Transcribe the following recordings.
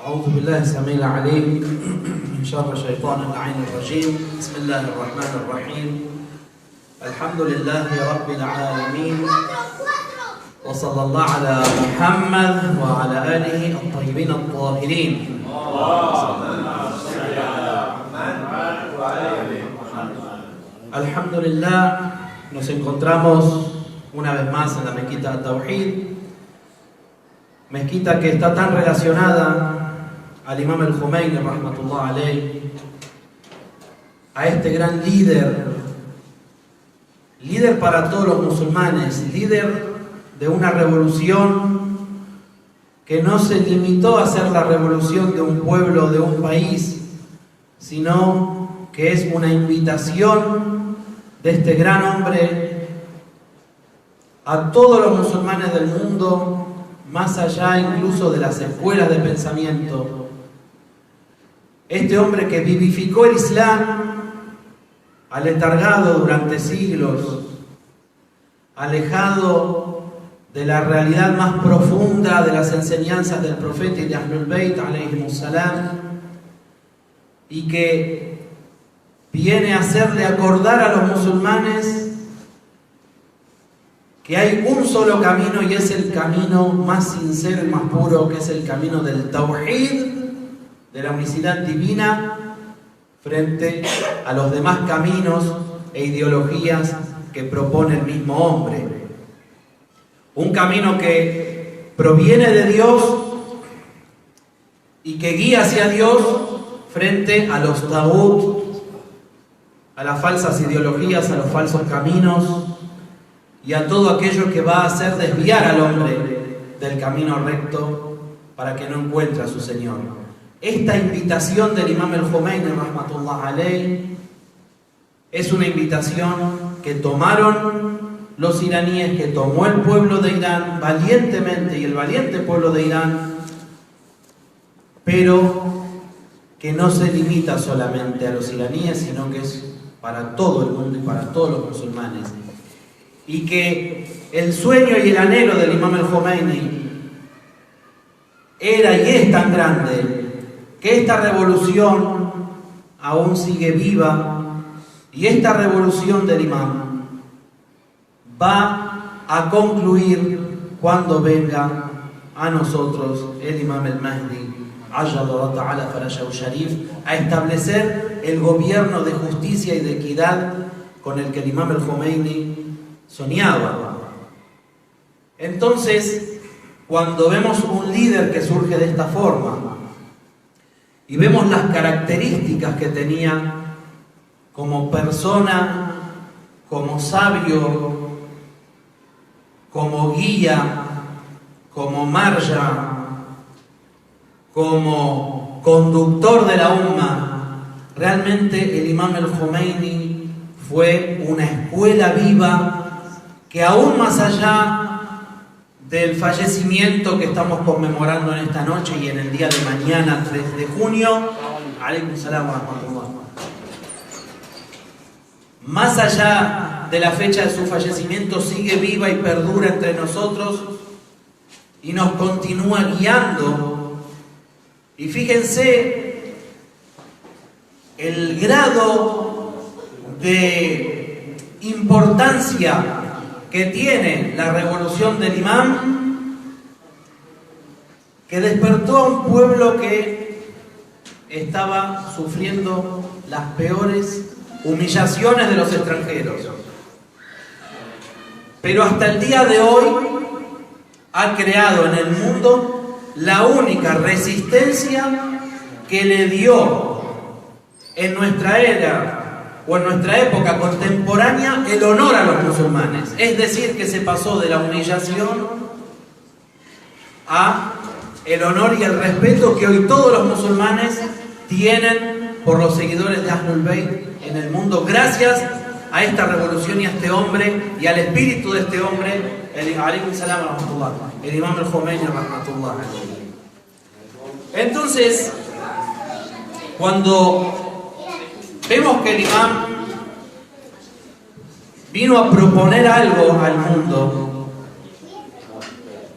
أعوذ بالله السميع العليم من شر الشيطان اللعين الرجيم. بسم الله الرحمن الرحيم. الحمد لله رب العالمين، وصلى الله على محمد وعلى آله الطيبين الطاهرين. Alhamdulillah, nos encontramos una vez más en la mezquita Tawhid, mezquita que está tan relacionada al Imam al-Khomeini, rahmatullah alayhi, a este gran líder para todos los musulmanes, líder de una revolución que no se limitó a ser la revolución de un pueblo, de un país, sino que es una invitación de este gran hombre a todos los musulmanes del mundo, más allá incluso de las escuelas de pensamiento. Este hombre que vivificó el Islam, aletargado durante siglos, alejado de la realidad más profunda de las enseñanzas del profeta y de Ahlul Bayt alayhimus salam, y que viene a hacerle acordar a los musulmanes que hay un solo camino, y es el camino más sincero y más puro, que es el camino del Tawhid, de la unicidad divina, frente a los demás caminos e ideologías que propone el mismo hombre. Un camino que proviene de Dios y que guía hacia Dios frente a los taghut, a las falsas ideologías, a los falsos caminos y a todo aquello que va a hacer desviar al hombre del camino recto para que no encuentre a su Señor. Esta invitación del Imam al-Khomeini, rahmatullah alayhi, es una invitación que tomaron los iraníes, que tomó el pueblo de Irán valientemente, y el valiente pueblo de Irán, pero que no se limita solamente a los iraníes, sino que es para todo el mundo y para todos los musulmanes. Y que el sueño y el anhelo del Imam al-Khomeini era y es tan grande que esta revolución aún sigue viva, y esta revolución del Imam va a concluir cuando venga a nosotros el Imam al-Mahdi Ajjallahu ta'ala Farajahu Sharif, a establecer el gobierno de justicia y de equidad con el que el Imam al-Khomeini soñaba. Entonces, cuando vemos un líder que surge de esta forma y vemos las características que tenía como persona, como sabio, como guía, como marja, como conductor de la umma, realmente el Imam al-Khomeini fue una escuela viva que, aún más allá del fallecimiento que estamos conmemorando en esta noche y en el día de mañana, 3 de junio, más allá de la fecha de su fallecimiento, sigue viva y perdura entre nosotros y nos continúa guiando. Y fíjense el grado de importancia que tiene la revolución del Imam, que despertó a un pueblo que estaba sufriendo las peores humillaciones de los extranjeros, pero hasta el día de hoy ha creado en el mundo la única resistencia que le dio en nuestra era o en nuestra época contemporánea el honor a los musulmanes. Es decir, que se pasó de la humillación a el honor y el respeto que hoy todos los musulmanes tienen por los seguidores de Ahlul Bayt en el mundo, gracias a esta revolución y a este hombre y al espíritu de este hombre, el Imam al-Khomeini, rahmatullah alayhi. Entonces, cuando vemos que el Imam vino a proponer algo al mundo,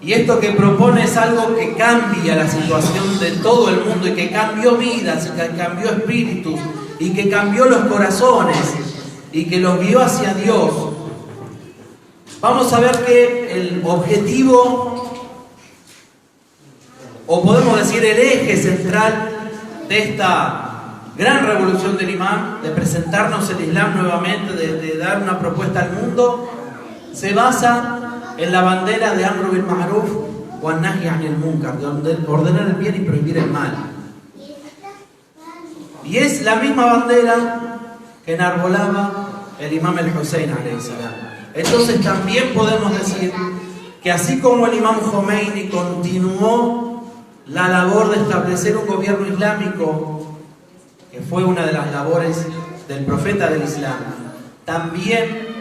Y esto que propone es algo que cambia la situación de todo el mundo y que cambió vidas, y que cambió espíritus, y que cambió los corazones, y que los guió hacia Dios. Vamos a ver que el objetivo, o podemos decir el eje central de esta gran revolución del imán, de presentarnos el Islam nuevamente, de dar una propuesta al mundo, se basa en la bandera de Amr bil Ma'ruf wa Nahy anil Munkar, de ordenar el bien y prohibir el mal. Y es la misma bandera que enarbolaba el imam el-Hussein alayhi salam. Entonces también podemos decir que así como el imam Khomeini continuó la labor de establecer un gobierno islámico, que fue una de las labores del profeta del Islam, también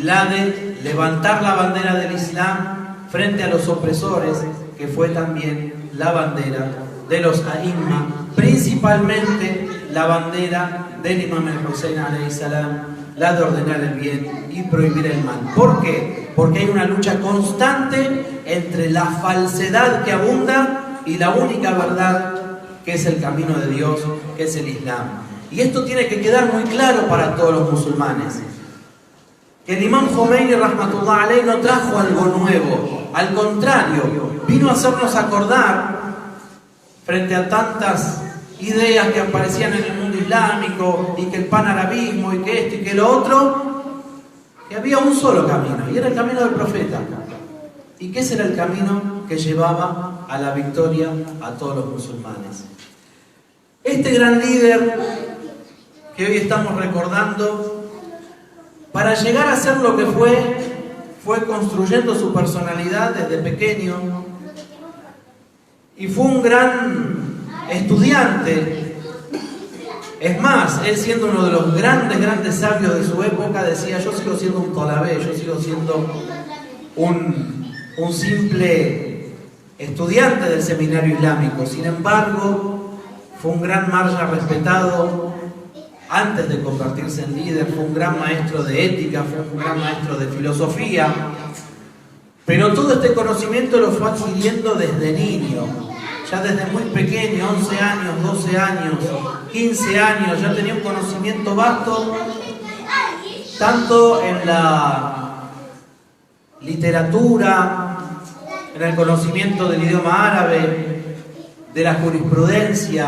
la de levantar la bandera del Islam frente a los opresores, que fue también la bandera de los a'imma, principalmente la bandera del imam el-Hussein alayhi salam, la de ordenar el bien y prohibir el mal. ¿Por qué? Porque hay una lucha constante entre la falsedad que abunda y la única verdad, que es el camino de Dios, que es el Islam. Y esto tiene que quedar muy claro para todos los musulmanes. Que el imam Khomeini rahmatullah alayhi no trajo algo nuevo, al contrario, vino a hacernos acordar frente a tantas ideas que aparecían en el mundo islámico, y que el panarabismo, y que esto y que lo otro, que había un solo camino, y era el camino del profeta, y que ese era el camino que llevaba a la victoria a todos los musulmanes. Este gran líder que hoy estamos recordando, para llegar a ser lo que fue construyendo su personalidad desde pequeño, y fue un gran estudiante. Es más, él siendo uno de los grandes sabios de su época, decía: yo sigo siendo un tolabé, yo sigo siendo un simple estudiante del seminario islámico. Sin embargo, fue un gran marja respetado antes de convertirse en líder, fue un gran maestro de ética, fue un gran maestro de filosofía, pero todo este conocimiento lo fue adquiriendo desde niño, ya desde muy pequeño, 11 años, 12 años, 15 años, ya tenía un conocimiento vasto, tanto en la literatura, en el conocimiento del idioma árabe, de la jurisprudencia.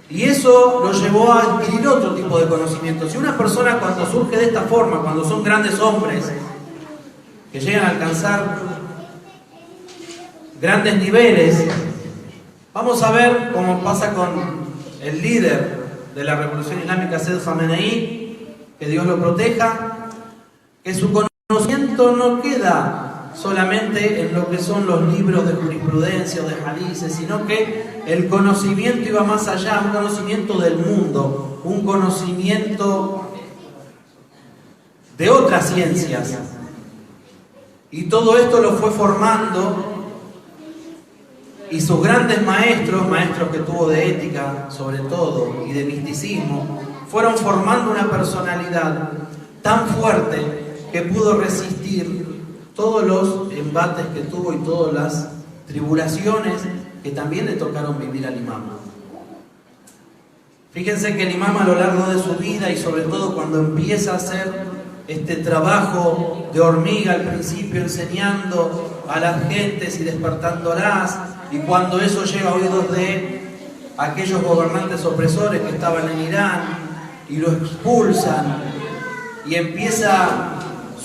Y eso lo llevó a adquirir otro tipo de conocimientos. Si una persona, cuando surge de esta forma, cuando son grandes hombres que llegan a alcanzar grandes niveles, vamos a ver cómo pasa con el líder de la revolución islámica, Said Khamenei, que Dios lo proteja, que su conocimiento no queda solamente en lo que son los libros de jurisprudencia o de hadices, sino que el conocimiento iba más allá, un conocimiento del mundo, un conocimiento de otras ciencias. Y todo esto lo fue formando, y sus grandes maestros que tuvo de ética sobre todo, y de misticismo, fueron formando una personalidad tan fuerte que pudo resistir todos los embates que tuvo y todas las tribulaciones que también le tocaron vivir al imam. Fíjense que el imam, a lo largo de su vida, y sobre todo cuando empieza a hacer este trabajo de hormiga al principio, enseñando a las gentes y despertándolas, y cuando eso llega a oídos de aquellos gobernantes opresores que estaban en Irán y lo expulsan, y empieza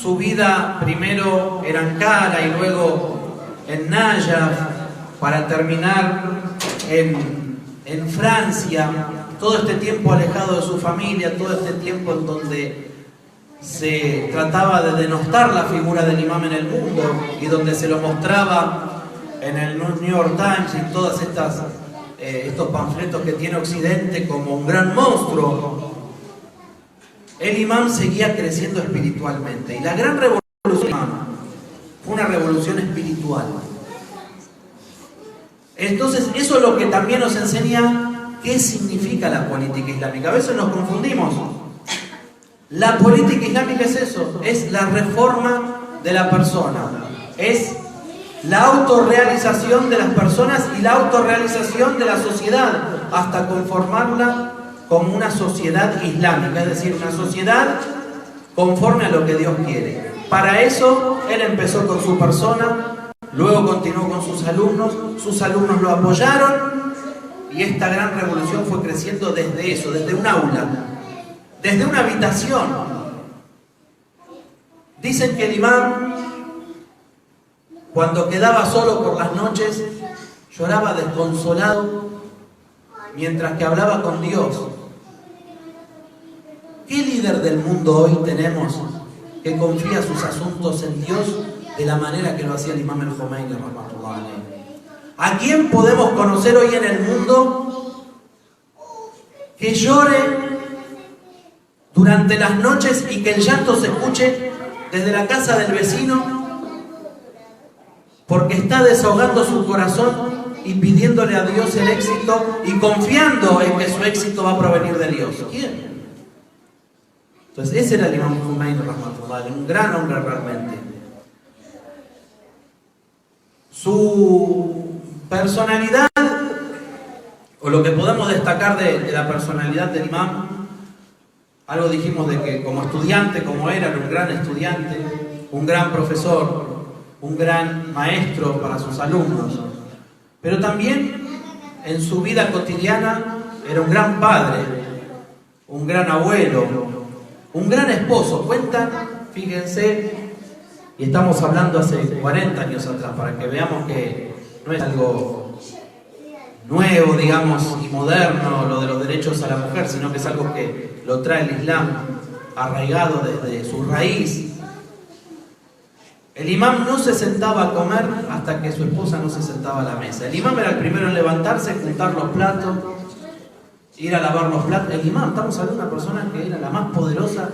su vida primero en Ankara y luego en Najaf, para terminar en Francia, todo este tiempo alejado de su familia, todo este tiempo en donde se trataba de denostar la figura del imam en el mundo, y donde se lo mostraba en el New York Times y todas estos panfletos que tiene Occidente como un gran monstruo. El imam seguía creciendo espiritualmente, y la gran revolución fue una revolución espiritual. Entonces, eso es lo que también nos enseña qué significa la política islámica. A veces nos confundimos. La política islámica es eso, es la reforma de la persona, es la autorrealización de las personas y la autorrealización de la sociedad, hasta conformarla como una sociedad islámica, es decir, una sociedad conforme a lo que Dios quiere. Para eso, él empezó con su persona, luego continuó con sus alumnos lo apoyaron, y esta gran revolución fue creciendo desde eso, desde un aula, desde una habitación. Dicen que el imán, cuando quedaba solo por las noches, lloraba desconsolado mientras que hablaba con Dios. ¿Qué líder del mundo hoy tenemos que confía sus asuntos en Dios de la manera que lo hacía el imam el-Jomeini, rahmatullah alayhi? ¿A quién podemos conocer hoy en el mundo que llore durante las noches y que el llanto se escuche desde la casa del vecino porque está desahogando su corazón y pidiéndole a Dios el éxito y confiando en que su éxito va a provenir de Dios? ¿Quién? Entonces ese era el imam Jomeini, rahmatullah, un gran hombre realmente. Su personalidad, o lo que podemos destacar de la personalidad del imam, algo dijimos de que como estudiante, como era un gran estudiante, un gran profesor, un gran maestro para sus alumnos, pero también en su vida cotidiana era un gran padre, un gran abuelo, un gran esposo. Cuentan, fíjense, y estamos hablando hace 40 años atrás, para que veamos que no es algo nuevo, digamos, y moderno lo de los derechos a la mujer, sino que es algo que lo trae el Islam arraigado desde su raíz. El imam no se sentaba a comer hasta que su esposa no se sentaba a la mesa. El imam era el primero en levantarse, juntar los platos, ir a lavar los platos. El imam, estamos hablando de una persona que era la más poderosa,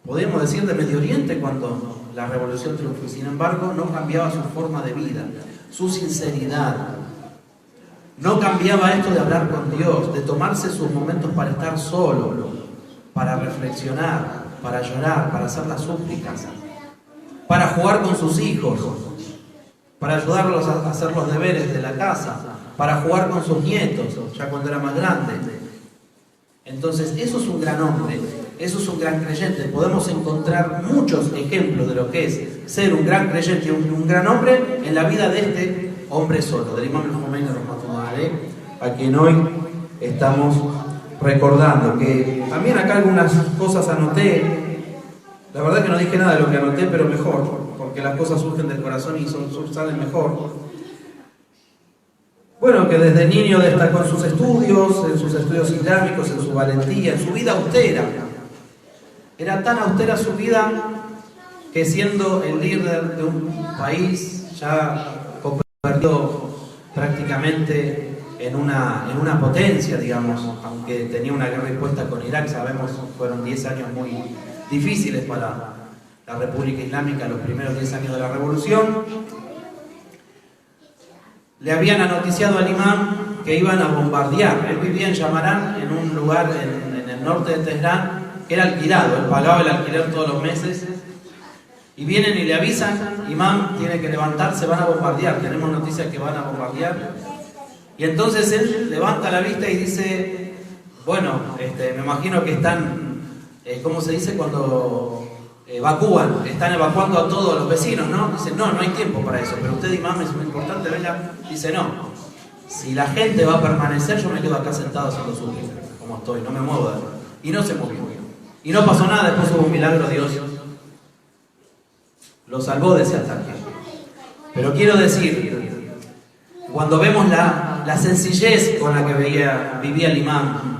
podríamos decir, de Medio Oriente cuando la revolución triunfó. Y sin embargo, no cambiaba su forma de vida, su sinceridad. No cambiaba esto de hablar con Dios, de tomarse sus momentos para estar solo, para reflexionar, para llorar, para hacer las súplicas, para jugar con sus hijos, para ayudarlos a hacer los deberes de la casa, para jugar con sus nietos, ya cuando era más grande. Entonces, eso es un gran hombre, eso es un gran creyente. Podemos encontrar muchos ejemplos de lo que es ser un gran creyente y un gran hombre en la vida de este hombre solo, del imam el-Jomeini, rahmatullah alayhi, a quien hoy estamos recordando. Que también acá algunas cosas anoté. La verdad que no dije nada de lo que anoté, pero mejor, porque las cosas surgen del corazón y salen mejor. Bueno, que desde niño destacó en sus estudios islámicos, en su valentía, en su vida austera. Era tan austera su vida que siendo el líder de un país ya convertido prácticamente en una potencia, digamos, aunque tenía una guerra impuesta con Irak, sabemos, fueron 10 años muy difíciles para la República Islámica, los primeros 10 años de la revolución. Le habían anoticiado al imam que iban a bombardear. Él vivía en Yamarán, en un lugar en el norte de Teherán, que era alquilado. Él pagaba el alquiler todos los meses. Y vienen y le avisan: imam, tiene que levantarse, van a bombardear. Tenemos noticias que van a bombardear. Y entonces él levanta la vista y dice: bueno, me imagino que están... ¿cómo se dice cuando evacúan? Están evacuando a todos los vecinos, ¿no? Dicen, no hay tiempo para eso, pero usted, imam, es muy importante, venga. Dice, no, si la gente va a permanecer, yo me quedo acá sentado haciendo súplicas, como estoy, no me muevo de ahí. Y no se movió. Y no pasó nada, después hubo un milagro, Dios lo salvó de ese ataque. Pero quiero decir, cuando vemos la sencillez con la que vivía el imam,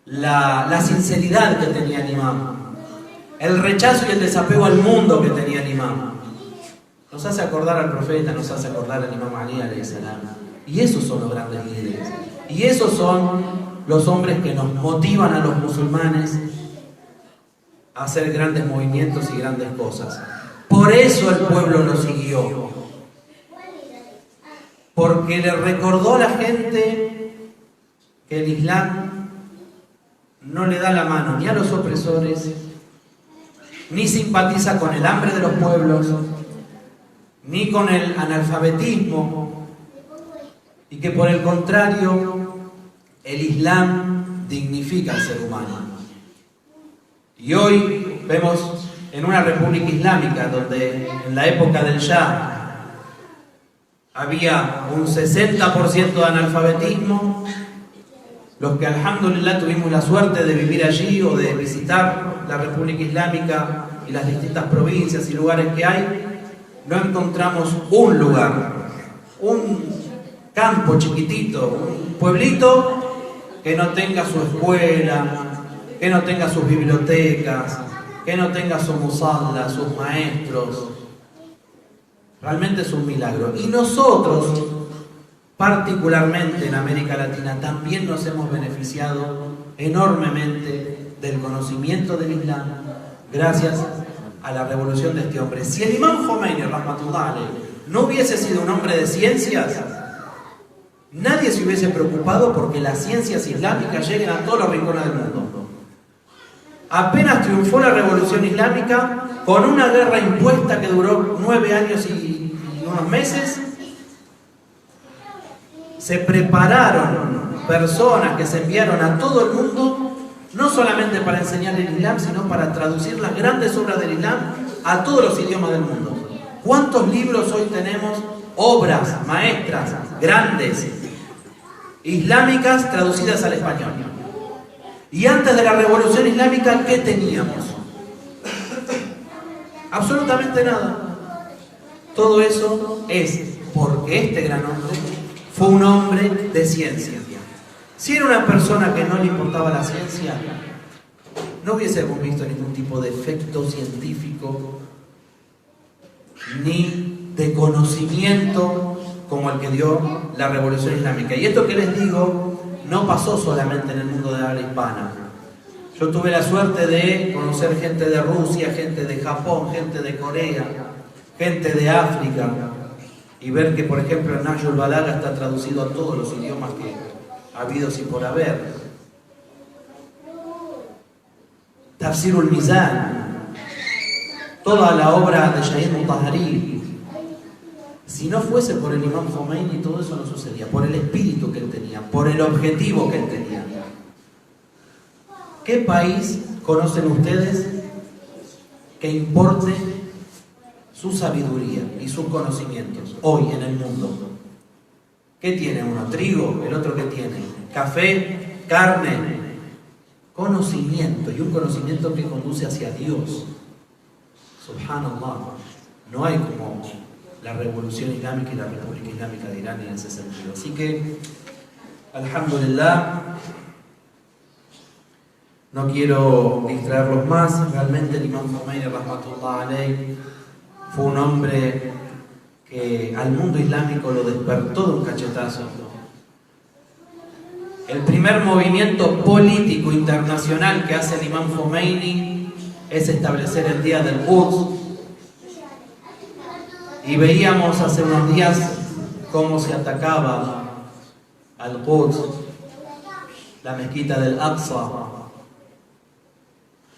la sinceridad que tenía el imam, el rechazo y el desapego al mundo que tenía el imam, nos hace acordar al profeta, nos hace acordar al imam Ali alayhi salam. Y esos son los grandes líderes, y esos son los hombres que nos motivan a los musulmanes a hacer grandes movimientos y grandes cosas. Por eso el pueblo lo siguió, porque le recordó a la gente que el Islam no le da la mano ni a los opresores, ni simpatiza con el hambre de los pueblos, ni con el analfabetismo, y que por el contrario el Islam dignifica al ser humano. Y hoy vemos en una república islámica donde en la época del Shah había un 60% de analfabetismo, los que alhamdulillah tuvimos la suerte de vivir allí o de visitar la república islámica y las distintas provincias y lugares que hay, no encontramos un lugar, un campo chiquitito, un pueblito que no tenga su escuela, que no tenga sus bibliotecas, que no tenga su musalla, sus maestros. Realmente es un milagro. Y nosotros, particularmente en América Latina, también nos hemos beneficiado enormemente del conocimiento del Islam gracias a la revolución de este hombre. Si el Imam Khomeini, rahmatullah alayhi, no hubiese sido un hombre de ciencias, nadie se hubiese preocupado porque las ciencias islámicas lleguen a todos los rincones del mundo. Apenas triunfó la revolución islámica, con una guerra impuesta que duró 9 años y unos meses, se prepararon personas que se enviaron a todo el mundo, no solamente para enseñar el Islam, sino para traducir las grandes obras del Islam a todos los idiomas del mundo. ¿Cuántos libros hoy tenemos? Obras maestras, grandes, islámicas, traducidas al español. Y antes de la revolución islámica, ¿qué teníamos? Absolutamente nada. Todo eso es porque este gran hombre fue un hombre de ciencia. Si era una persona que no le importaba la ciencia, no hubiésemos visto ningún tipo de efecto científico ni de conocimiento como el que dio la revolución islámica. Y esto que les digo no pasó solamente en el mundo de la habla hispana. Yo tuve la suerte de conocer gente de Rusia, gente de Japón, gente de Corea, gente de África, y ver que, por ejemplo, el Nahjul Balagha está traducido a todos los idiomas que ha habido y por haber. Tafsirul Mizan, toda la obra de Shahid Mutahari. Si no fuese por el Imam Khomeini, todo eso no sucedía, por el espíritu que él tenía, por el objetivo que él tenía. ¿Qué país conocen ustedes que importe su sabiduría y sus conocimientos hoy en el mundo? ¿Qué tiene uno? Trigo, el otro ¿qué tiene? Café, carne, conocimiento, y un conocimiento que conduce hacia Dios. Subhanallah, no hay como la revolución islámica y la república islámica de Irán en ese sentido. Así que, alhamdulillah, no quiero distraerlos más. Realmente el Imam Khomeini, rahmatullah alayhi, fue un hombre que al mundo islámico lo despertó de un cachetazo. El primer movimiento político internacional que hace el Imam Khomeini es establecer el día del Quds. Y veíamos hace unos días cómo se atacaba al Quds, la mezquita del Aqsa.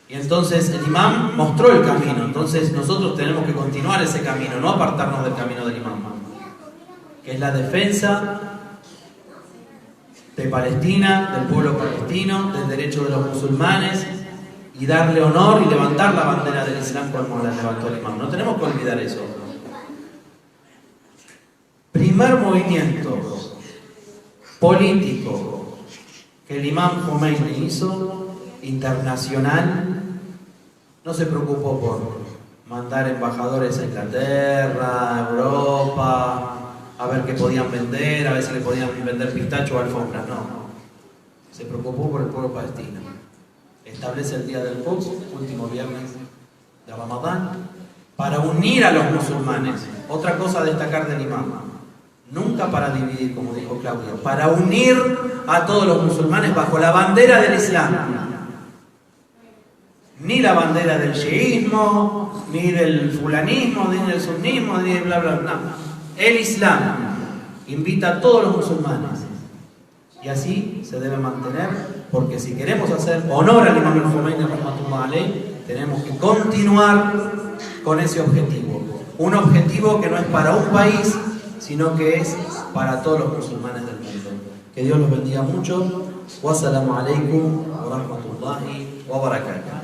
Y entonces el imam mostró el camino. Entonces nosotros tenemos que continuar ese camino, no apartarnos del camino del imam, que es la defensa de Palestina, del pueblo palestino, del derecho de los musulmanes, y darle honor y levantar la bandera del Islam como la levantó el imam. No tenemos que olvidar eso. Primer movimiento político que el Imam Khomeini hizo, internacional. No se preocupó por mandar embajadores a Inglaterra, a Europa, a ver qué podían vender, a ver si le podían vender pistacho o alfombras. No, se preocupó por el pueblo palestino. Establece el día del Quds, último viernes de Ramadán, para unir a los musulmanes. Otra cosa a destacar del imam: nunca para dividir, como dijo Claudio, para unir a todos los musulmanes bajo la bandera del Islam. Ni la bandera del chiismo, ni del fulanismo, ni del sunnismo, ni de bla bla bla. El Islam invita a todos los musulmanes. Y así se debe mantener, porque si queremos hacer honor al Imam al-Khomeini, rahmatullah alayhi, tenemos que continuar con ese objetivo. un objetivo que no es para un país, sino que es para todos los musulmanes del mundo. Que Dios los bendiga mucho. Wassalamu alaikum wa rahmatullahi wa barakatuh.